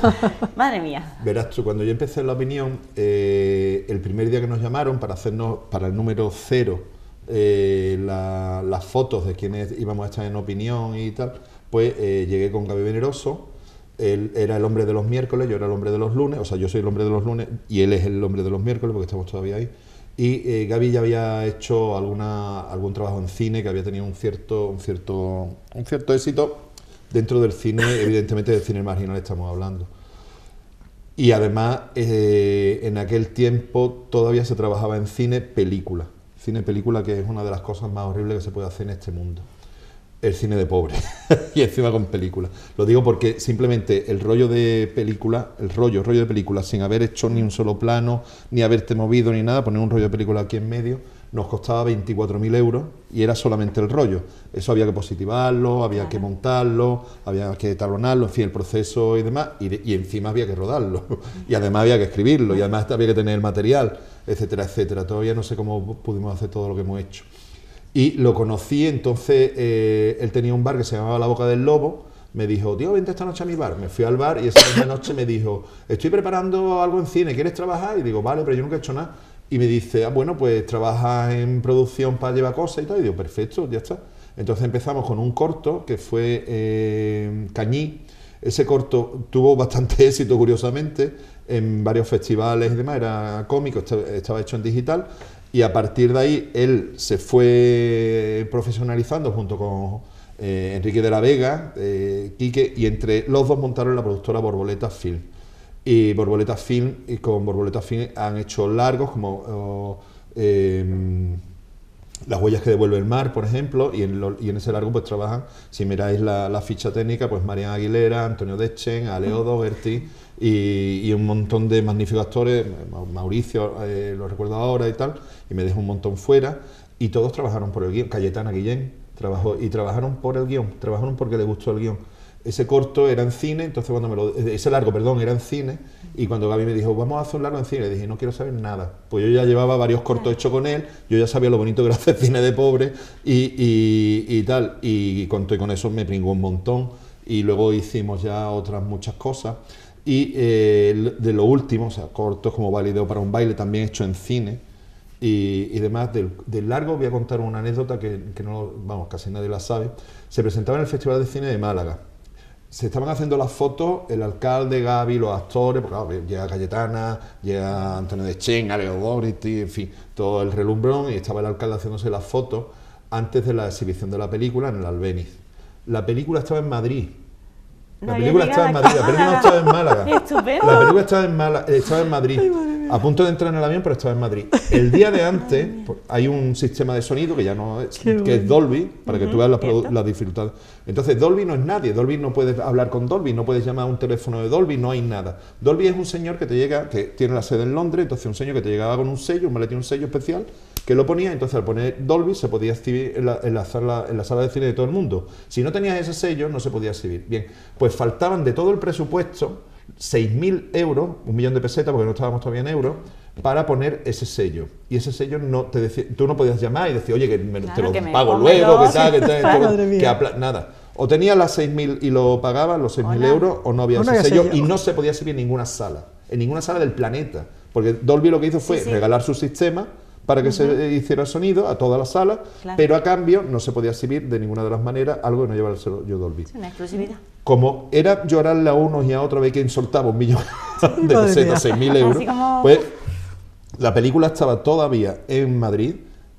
Madre mía. Verás tú, cuando yo empecé en La Opinión, el primer día que nos llamaron para hacernos, para el número 0, las fotos de quienes íbamos a estar en Opinión y tal, pues llegué con Gaby Veneroso. Él era el hombre de los miércoles, yo era el hombre de los lunes, o sea, yo soy el hombre de los lunes y él es el hombre de los miércoles, porque estamos todavía ahí. Y Gaby ya había hecho algún trabajo en cine, que había tenido un cierto éxito dentro del cine, evidentemente del cine marginal estamos hablando. Y además, en aquel tiempo todavía se trabajaba en cine-película, que es una de las cosas más horribles que se puede hacer en este mundo. El cine de pobre, y encima con películas. Lo digo porque simplemente el rollo de película, sin haber hecho ni un solo plano, ni haberte movido ni nada, poner un rollo de película aquí en medio, nos costaba 24.000 euros, y era solamente el rollo. Eso había que positivarlo, había que montarlo, había que talonarlo, en fin, el proceso y demás, y encima había que rodarlo, y además había que escribirlo, y además había que tener el material, etcétera, etcétera. Todavía no sé cómo pudimos hacer todo lo que hemos hecho. Y lo conocí, entonces él tenía un bar que se llamaba La Boca del Lobo, me dijo, tío, vente esta noche a mi bar. Me fui al bar y esa misma noche me dijo, estoy preparando algo en cine, ¿quieres trabajar? Y digo, vale, pero yo nunca he hecho nada. Y me dice, bueno, pues trabajas en producción para llevar cosas y tal. Y digo, perfecto, ya está. Entonces empezamos con un corto que fue Cañí. Ese corto tuvo bastante éxito, curiosamente, en varios festivales y demás, era cómico, estaba hecho en digital. Y a partir de ahí él se fue profesionalizando junto con Enrique de la Vega, Quique, y entre los dos montaron la productora Borboleta Film. y Borboleta Film, y con Borboleta Film han hecho largos como Las huellas que devuelve el mar, por ejemplo, y en ese largo pues trabajan, si miráis la ficha técnica, pues Marian Aguilera, Antonio Dechen, Aleo Dougherty y un montón de magníficos actores, Mauricio, lo recuerdo ahora y tal, y me dejo un montón fuera, y todos trabajaron por el guión. Cayetana Guillén trabajaron por el guión, trabajaron porque les gustó el guión. Ese corto era en cine, entonces ese largo, perdón, era en cine, y cuando Gaby me dijo, vamos a hacer un largo en cine, le dije, no quiero saber nada. Pues yo ya llevaba varios cortos hechos con él, yo ya sabía lo bonito que era hacer cine de pobre y tal, y con eso me pringó un montón, y luego hicimos ya otras muchas cosas, y de lo último, o sea, cortos como Valideo para un baile, también hecho en cine, y demás. Del largo voy a contar una anécdota que no, vamos, casi nadie la sabe. Se presentaba en el Festival de Cine de Málaga. Se estaban haciendo las fotos, el alcalde, Gaby, los actores, porque claro, llega Cayetana, llega Antonio Dechen, Aleo Dougherty, en fin, todo el relumbrón, y estaba el alcalde haciéndose las fotos antes de la exhibición de la película en el Albéniz. La película estaba en Madrid. La película estaba en Madrid, la película no estaba en Málaga. Estupendo. La película estaba en Madrid. A punto de entrar en el avión, pero estaba en Madrid. El día de antes hay un sistema de sonido que ya no es, que es Dolby, para que tú veas las dificultades. Entonces Dolby no es nadie, Dolby no puedes hablar con Dolby, no puedes llamar a un teléfono de Dolby, no hay nada. Dolby es un señor que te llega, que tiene la sede en Londres, entonces un señor que te llegaba con un sello, un maletín, un sello especial, que lo ponía, entonces al poner Dolby se podía exhibir en la sala de cine de todo el mundo. Si no tenías ese sello, no se podía exhibir. Bien, pues faltaban de todo el presupuesto 6.000 euros, 1 millón de pesetas, porque no estábamos todavía en euros, para poner ese sello. Y ese sello tú no podías llamar y decir, oye, que te lo pago luego, que tal, nada. O tenías las 6.000 y lo pagabas, los 6.000 euros, o no había ese sello, y no se podía exhibir en ninguna sala del planeta. Porque Dolby lo que hizo fue regalar su sistema para que se hiciera sonido a todas las salas, pero a cambio no se podía exhibir de ninguna de las maneras algo que no llevara el sello Dolby. Es una exclusividad. Como era llorarle a unos y a otros, ve quién soltaba 1 millón de pesetas, 6.000 euros, pues la película estaba todavía en Madrid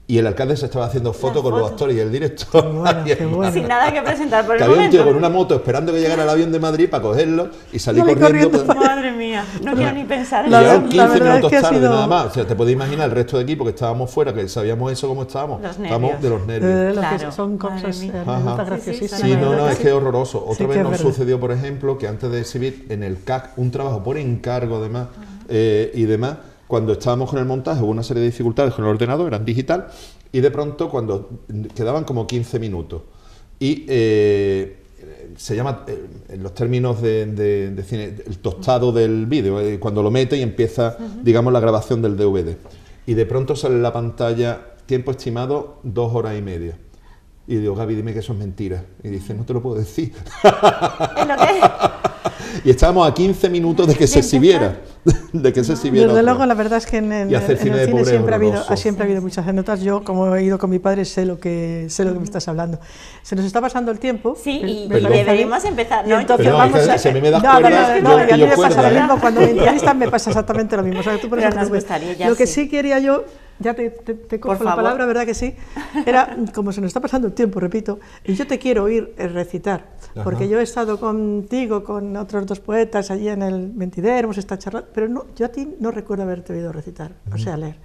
y el alcalde se estaba haciendo fotos con los actores y el director. Bueno. Sin nada que presentar por el había momento. un tío con una moto esperando que llegara el avión de Madrid para cogerlo y salir corriendo. Madre mía, no quiero ni pensar en Llegaron eso. 15 minutos tarde, nada más. O sea, te puedes imaginar el resto de equipo que estábamos fuera, que sabíamos eso como estábamos. Estábamos de los nervios. Claro, son cosas graciosísimas. Sí, no, es que es horroroso. Otra vez que nos sucedió, por ejemplo, que antes de exhibir en el CAC un trabajo por encargo, además, y demás, cuando estábamos con el montaje hubo una serie de dificultades con el ordenador, eran digital, y de pronto cuando quedaban como 15 minutos y se llama, en los términos de cine, el tostado del vídeo, cuando lo mete y empieza, digamos, la grabación del DVD, y de pronto sale en la pantalla tiempo estimado 2 horas y media. Y digo, Gaby, dime que eso es mentira. Y dice, no te lo puedo decir. ¿Es lo que es? Y estábamos a 15 minutos de que se exhibiera. Desde luego, la verdad es que en el cine siempre ha habido muchas anécdotas. Yo, como he ido con mi padre, sé lo que me estás hablando. Se nos está pasando el tiempo. Sí, y deberíamos empezar, ¿no? Entonces vamos a... Si a mí me das y a mí me pasa lo mismo. Cuando me entrevistan me pasa exactamente lo mismo. O sea, tú por ejemplo, lo que sí quería yo... Ya te cojo la palabra, ¿verdad que sí? Era, como se nos está pasando el tiempo, repito, y yo te quiero oír recitar, porque yo he estado contigo, con otros 2 poetas allí en el Mentider, hemos estado charlando, pero no, yo a ti no recuerdo haberte oído recitar, o sea, leer.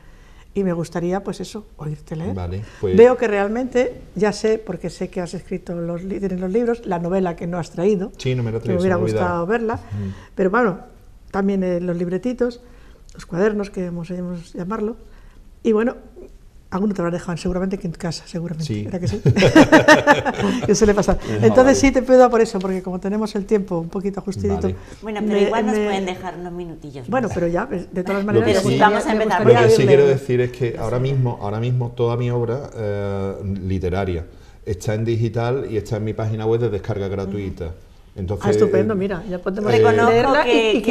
Y me gustaría, pues eso, oírte leer. Vale, pues... Veo que realmente, ya sé, porque sé que has escrito los libros, la novela que no has traído, sí, no me que me hubiera gustado verla, pero bueno, también los libretitos, los cuadernos, que hemos llamarlo. Y bueno, alguno te lo habrá dejado seguramente que en casa, seguramente. Sí. ¿Verdad que sí? Que suele pasar. Entonces sí te pido por eso, porque como tenemos el tiempo un poquito ajustidito... Vale. Bueno, pero igual nos pueden dejar unos minutillos más. Bueno, pero ya, de todas maneras... Pero sí, vamos a empezar. Lo que sí quiero decir es que ahora mismo toda mi obra literaria está en digital y está en mi página web de descarga gratuita. Entonces, estupendo, mira, ya podemos leerla y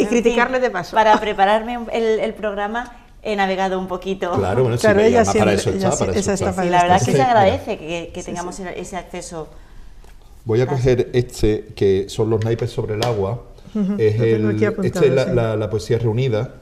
criticarle de paso. Para prepararme el programa... he navegado un poquito. Claro, bueno, claro, ella para eso está. Sí, la verdad es que se agradece que tengamos ese acceso. Voy a coger que son los naipes sobre el agua. Esta es la poesía reunida,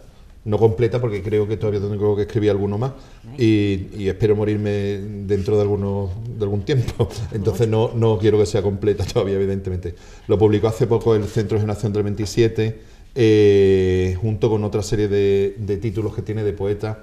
no completa porque creo que todavía tengo que escribir alguno más y espero morirme dentro de algún tiempo. Entonces no quiero que sea completa todavía, evidentemente. Lo publicó hace poco el Centro de Generación del 27 junto con otra serie de títulos que tiene de poetas,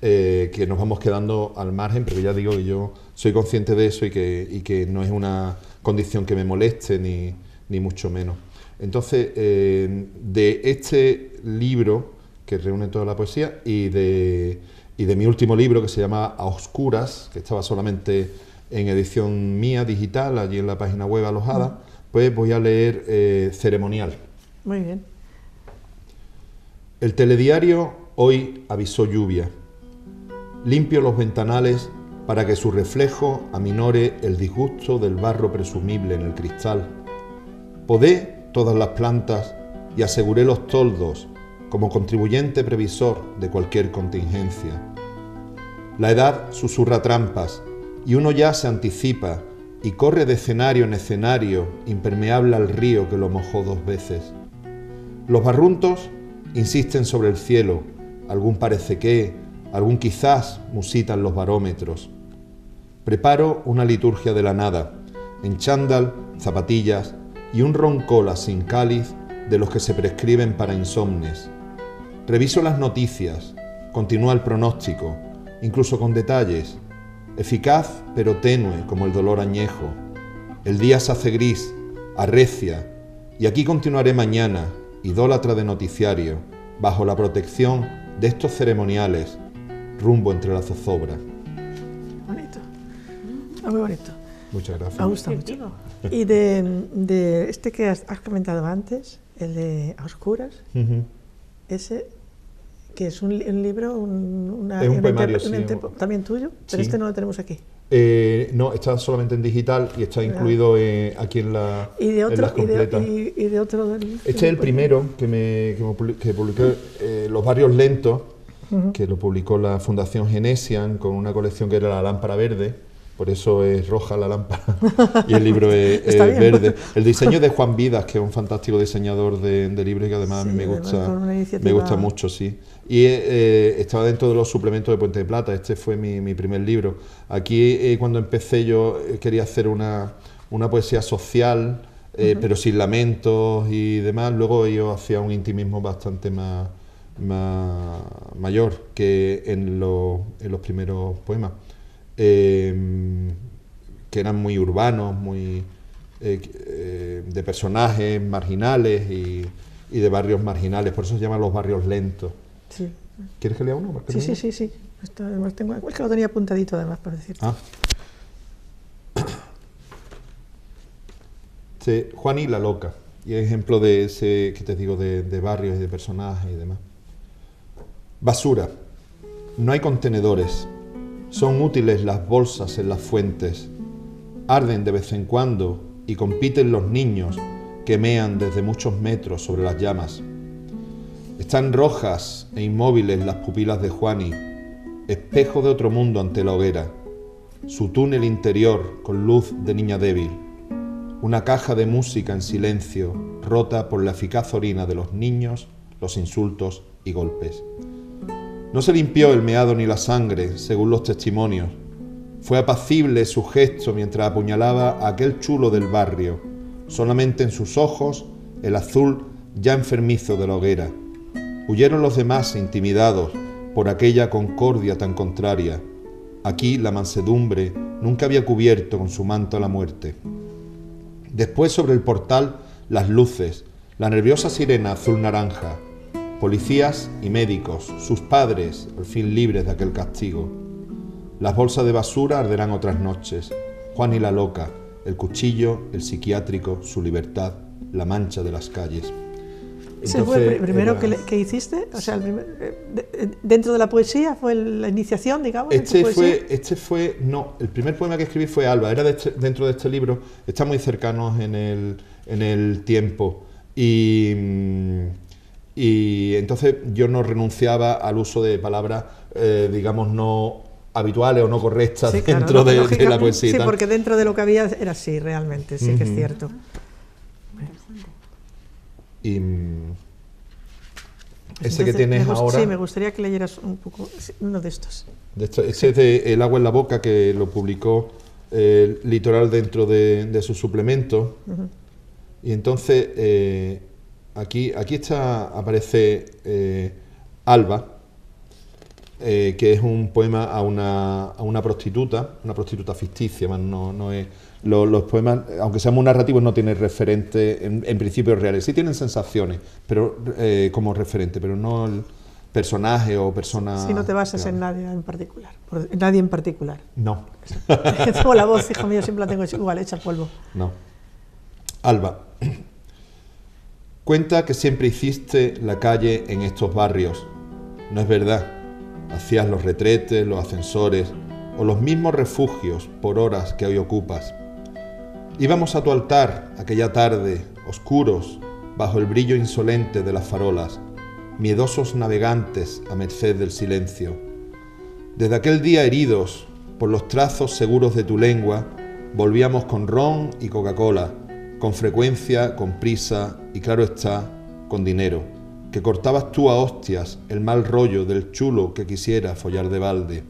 que nos vamos quedando al margen, pero ya digo que yo soy consciente de eso y que no es una condición que me moleste, ni mucho menos. Entonces, de este libro, que reúne toda la poesía, y de mi último libro, que se llama A Oscuras, que estaba solamente en edición mía, digital, allí en la página web alojada, pues voy a leer Ceremonial. Muy bien. El telediario hoy avisó lluvia. Limpio los ventanales para que su reflejo aminore el disgusto del barro presumible en el cristal. Podé todas las plantas y aseguré los toldos como contribuyente previsor de cualquier contingencia. La edad susurra trampas y uno ya se anticipa y corre de escenario en escenario, impermeable al río que lo mojó 2 veces. Los barruntos insisten sobre el cielo, algún parece que, algún quizás musitan los barómetros. Preparo una liturgia de la nada, en chándal, zapatillas y un roncola sin cáliz de los que se prescriben para insomnes. Reviso las noticias, continúa el pronóstico, incluso con detalles, eficaz pero tenue como el dolor añejo. El día se hace gris, arrecia, y aquí continuaré mañana, idólatra de noticiario, bajo la protección de estos ceremoniales, rumbo entre la zozobra. Bonito. Muy bonito. Muchas gracias. Me gusta mucho. Y de este que has comentado antes, el de A Oscuras, ese que es un libro, es un poemario, sí, también tuyo, pero sí. este no lo tenemos aquí. No, está solamente en digital y está incluido aquí en las completas. ¿Y de otro? Este es el primero que publiqué, Los Barrios Lentos, que lo publicó la Fundación Genesian con una colección que era La Lámpara Verde. Por eso es roja la lámpara y el libro es verde. El diseño de Juan Vidas, que es un fantástico diseñador de libros y que además a mí me gusta mucho, sí. Y estaba dentro de los suplementos de Puente de Plata. Este fue mi primer libro. Aquí cuando empecé yo quería hacer una poesía social, pero sin lamentos y demás. Luego yo hacía un intimismo bastante más mayor que en los primeros poemas. Que eran muy urbanos, muy de personajes marginales y de barrios marginales, por eso se llaman Los Barrios Lentos. Sí. ¿Quieres que lea uno? Sí. Además es que lo tenía apuntadito además para decirte. Sí, Juan y la Loca, y ejemplo de ese que te digo de barrios y de personajes y demás. Basura. No hay contenedores. Son útiles las bolsas en las fuentes. Arden de vez en cuando y compiten los niños que mean desde muchos metros sobre las llamas. Están rojas e inmóviles las pupilas de Juani, espejo de otro mundo ante la hoguera. Su túnel interior con luz de niña débil. Una caja de música en silencio, rota por la eficaz orina de los niños, los insultos y golpes. No se limpió el meado ni la sangre, según los testimonios. Fue apacible su gesto mientras apuñalaba a aquel chulo del barrio, solamente en sus ojos el azul ya enfermizo de la hoguera. Huyeron los demás intimidados por aquella concordia tan contraria. Aquí la mansedumbre nunca había cubierto con su manto a la muerte. Después sobre el portal las luces, la nerviosa sirena azul-naranja, policías y médicos, sus padres, al fin libres de aquel castigo. Las bolsas de basura arderán otras noches. Juan y la Loca, el cuchillo, el psiquiátrico, su libertad, la mancha de las calles. ¿Ese fue el primero que hiciste? O sea, dentro de la poesía, ¿fue la iniciación, digamos? No, el primer poema que escribí fue Alba, era dentro de este libro, está muy cercanos en el tiempo. Y entonces yo no renunciaba al uso de palabras, digamos, no habituales o no correctas dentro de la poesía. Sí, porque dentro de lo que había era así, realmente, sí que es cierto. Y ese que tienes ahora... Sí, me gustaría que leyeras un poco uno de estos. Ese es de El agua en la boca, que lo publicó Litoral dentro de su suplemento. Y entonces... aquí aparece Alba, que es un poema a una prostituta ficticia, no es... Los poemas, aunque sean muy narrativos, no tienen referente en principios reales. Sí tienen sensaciones, pero como referente, pero no el personaje o persona... Si no te basas en nadie en particular. En nadie en particular. No. Tengo la voz, hijo mío, siempre la tengo igual, hecha polvo. No. Alba, cuenta que siempre hiciste la calle en estos barrios. No es verdad. Hacías los retretes, los ascensores o los mismos refugios por horas que hoy ocupas. Íbamos a tu altar aquella tarde, oscuros, bajo el brillo insolente de las farolas, miedosos navegantes a merced del silencio. Desde aquel día heridos por los trazos seguros de tu lengua, volvíamos con ron y Coca-Cola, con frecuencia, con prisa y, claro está, con dinero, que cortabas tú a hostias el mal rollo del chulo que quisiera follar de balde.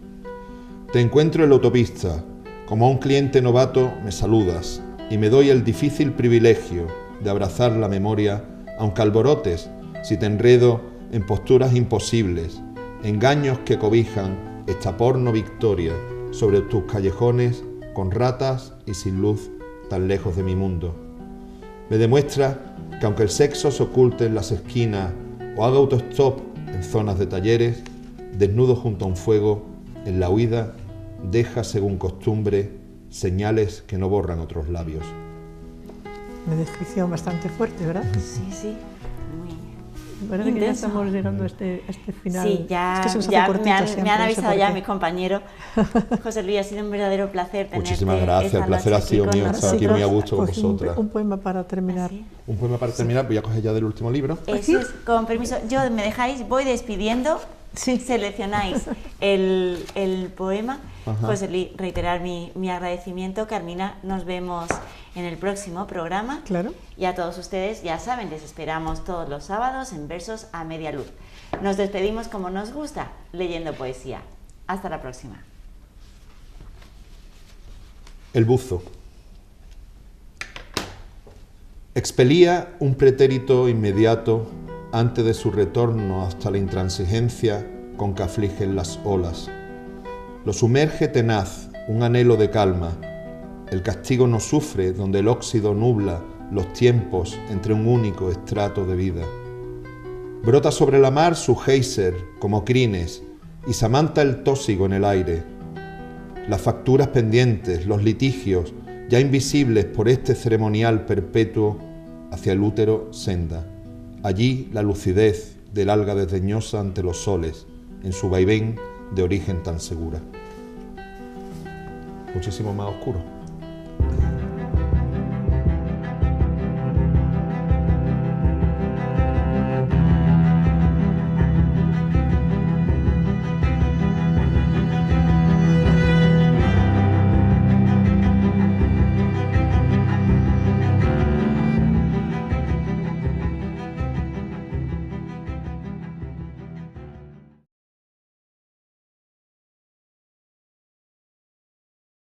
Te encuentro en la autopista, como a un cliente novato me saludas y me doy el difícil privilegio de abrazar la memoria, aunque alborotes si te enredo en posturas imposibles, engaños que cobijan esta porno victoria sobre tus callejones con ratas y sin luz tan lejos de mi mundo. Me demuestra que aunque el sexo se oculte en las esquinas o haga autostop en zonas de talleres, desnudo junto a un fuego, en la huida deja según costumbre señales que no borran otros labios. Una descripción bastante fuerte, ¿verdad? Sí, sí. Parece que ya estamos llegando a este final. Sí, ya, es que ya me han avisado ya mi compañero. José Luis, ha sido un verdadero placer tenerte. Muchísimas gracias, el placer ha sido mío estar aquí muy a gusto con vosotras. Un poema para terminar. ¿Ah, sí? Un poema para terminar, voy a coger ya del último libro. Eso es, con permiso, yo me dejáis, voy despidiendo, seleccionáis el poema. Ajá. José Luis, reiterar mi agradecimiento. Carmina, nos vemos en el próximo programa. Claro. Y a todos ustedes, ya saben, les esperamos todos los sábados en Versos a Media Luz. Nos despedimos como nos gusta, leyendo poesía. Hasta la próxima. El buzo. Expelía un pretérito inmediato antes de su retorno hasta la intransigencia con que afligen las olas. Lo sumerge tenaz un anhelo de calma. El castigo no sufre donde el óxido nubla los tiempos entre un único estrato de vida. Brota sobre la mar su geyser como crines y se amanta el tósigo en el aire. Las facturas pendientes, los litigios, ya invisibles por este ceremonial perpetuo, hacia el útero senda. Allí la lucidez del alga desdeñosa ante los soles, en su vaivén de origen tan segura. Muchísimo más oscuro.